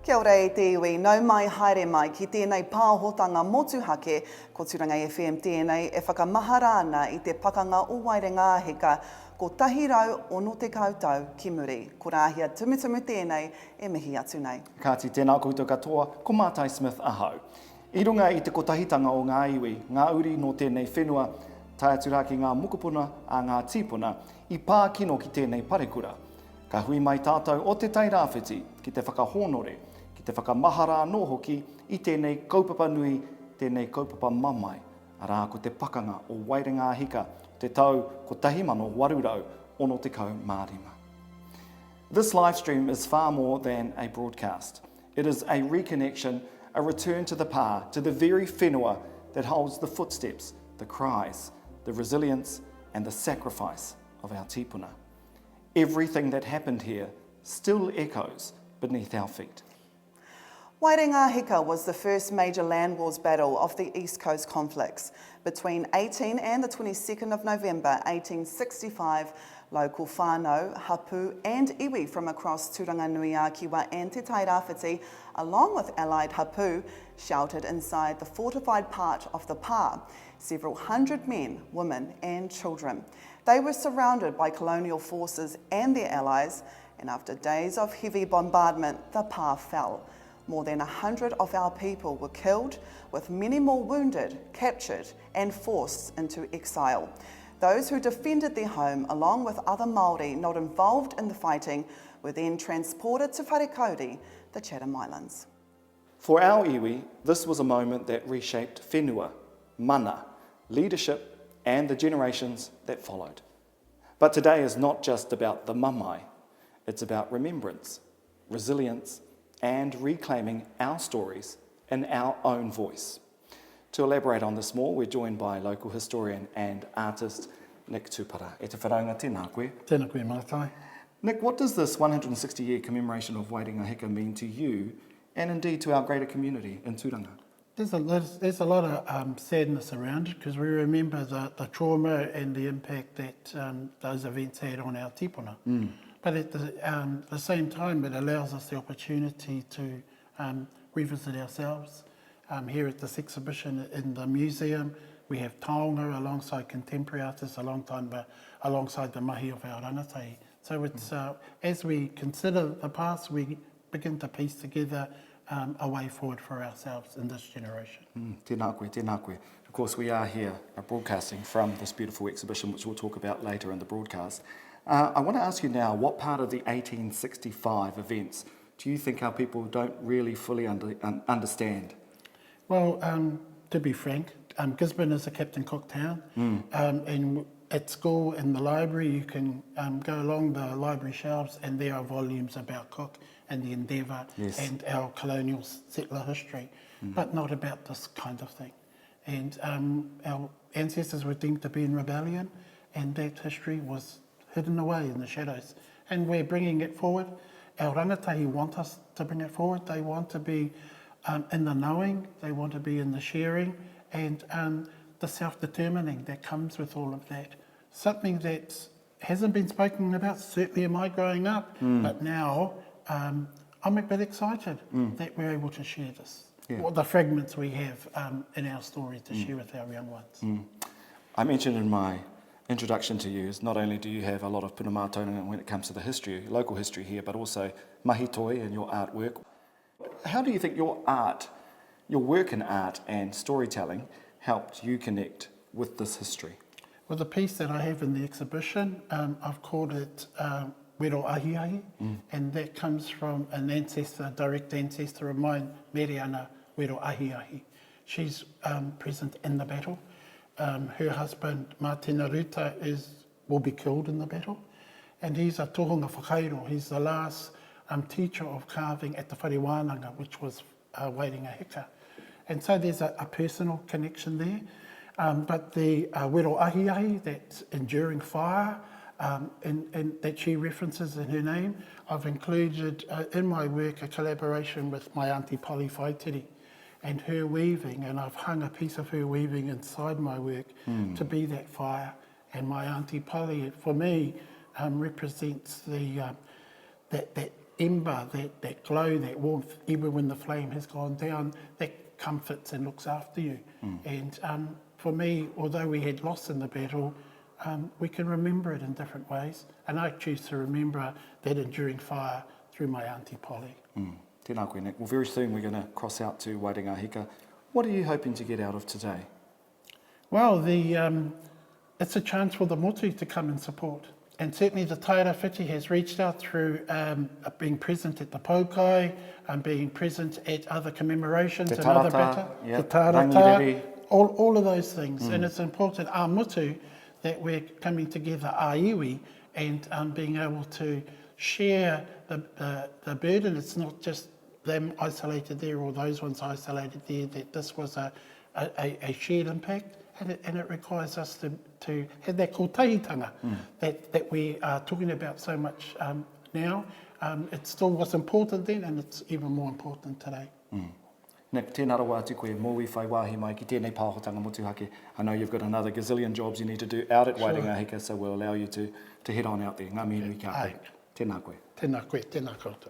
Kia ora e te iwi, nau mai haere mai ki tēnei pāhotanga motuhake ko Turanga FM tēnei e whakamahara ana i te pakanga o Waerenga-ā-Hika ko tahirau te kautau ki muri. Ko rāhia tumutumu tēnei e mihi atu nei. Kāti tēnā koutou katoa, ko Mātai Smith ahau. I runga i te kotahitanga o ngā iwi, ngā uri no tēnei whenua, tae atura ki ngā mukupuna a ngā tīpuna, i pā kino ki tēnei parekura. Ka hui mai tātou o te Tairāwhiti, ki te whakahonore, ki te whakamahara anō hoki, i tēnei kaupapa nui, tēnei kaupapa mamai, arā ko te pakanga o Waerenga-ā-Hika, te tau ko tahimano warurau ono te kau mārima. This live stream is far more than a broadcast. It is a reconnection, a return to the pā, to the very whenua that holds the footsteps, the cries, the resilience and the sacrifice of our tīpuna. Everything that happened here still echoes beneath our feet. Waerenga-ā-Hika was the first major land wars battle of the East Coast conflicts. Between 18 and the 22nd of November 1865, local whānau, hapu and iwi from across Turanganui-a-Kiwa and Te Tairāwhiti, along with allied hapu, sheltered inside the fortified part of the pā, several hundred men, women and children. They were surrounded by colonial forces and their allies, and after days of heavy bombardment, the pā fell. More than 100 of our people were killed, with many more wounded, captured and forced into exile. Those who defended their home, along with other Māori not involved in the fighting, were then transported to Wharekauri, the Chatham Islands. For our iwi, this was a moment that reshaped whenua, mana, leadership and the generations that followed. But today is not just about the mamai, it's about remembrance, resilience and reclaiming our stories in our own voice. To elaborate on this more, we're joined by local historian and artist Nick Tupara. E te wharaunga, tēnā koe. Tēnā koe, Mātai. Nick, what does this 160-year commemoration of Waerenga-ā-Hika mean to you and indeed to our greater community in Turanga? There's a lot of sadness around it because we remember the trauma and the impact that those events had on our tīpuna. But at the same time, it allows us the opportunity to revisit ourselves. Here at this exhibition in the museum, we have taonga alongside contemporary artists, alongside the mahi of our rangatahi. So it's, as we consider the past, we begin to piece together a way forward for ourselves in this generation. Tēnā koe, tēnā koe. Of course, we are here broadcasting from this beautiful exhibition, which we'll talk about later in the broadcast. I want to ask you now, what part of the 1865 events do you think our people don't really fully understand? Well, to be frank, Gisborne is a Captain Cook town, and at school in the library you can go along the library shelves and there are volumes about Cook and the Endeavour and our colonial settler history, but not about this kind of thing. And our ancestors were deemed to be in rebellion, and that history was hidden away in the shadows. And we're bringing it forward. Our rangatahi want us to bring it forward. They want to be in the knowing, they want to be in the sharing, and the self-determining that comes with all of that. Something that hasn't been spoken about, certainly in my growing up, but now I'm a bit excited that we're able to share this. What the fragments we have in our story to share with our young ones. I mentioned in my introduction to you is not only do you have a lot of punamātauranga when it comes to the history, local history here, but also mahi toi and your artwork. How do you think your art, your work in art and storytelling helped you connect with this history? Well, the piece that I have in the exhibition, I've called it Wero Ahiahi, and that comes from an ancestor, a direct ancestor of mine, Meriana Wero Ahiahi. She's present in the battle. Her husband, Martina Ruta, will be killed in the battle, and he's a tohunga whakairo. He's the last teacher of carving at the Whare which was Waerenga-ā-Hika. And so there's a personal connection there. But the Wero Ahiahi, that enduring fire, and that she references in her name, I've included in my work a collaboration with my auntie Polly Whaitiri and her weaving, and I've hung a piece of her weaving inside my work to be that fire. And my auntie Polly, for me, represents the that ember, that glow, that warmth, even when the flame has gone down, that comforts and looks after you. And for me, although we had lost in the battle, we can remember it in different ways. And I choose to remember that enduring fire through my Auntie Polly. Tēnā koe, Nick. Well, very soon we're going to cross out to Waerenga-ā-Hika. What are you hoping to get out of today? Well, it's a chance for the motu to come and support. And certainly the Tairāwhiti has reached out through being present at the paukai and being present at other commemorations Te and other tarata, battle. Te tarata, all of those things. And it's important, our motu, that we're coming together, our iwi, and being able to share the burden. It's not just them isolated there or those ones isolated there, that this was a shared impact. And it requires us to have that kōtahitanga that we are talking about so much now. It still was important then, and it's even more important today. Nick, tēnā rawa atu koe, mōwi whai wāhi mai ki tēnei pāhotanga motuhake. I know you've got another gazillion jobs you need to do out at Waerenga-ā-Hika, so we'll allow you to head on out there. Ngā mihi nui kia koe. Tēnā koe. Tēnā koe, tēnā koutou.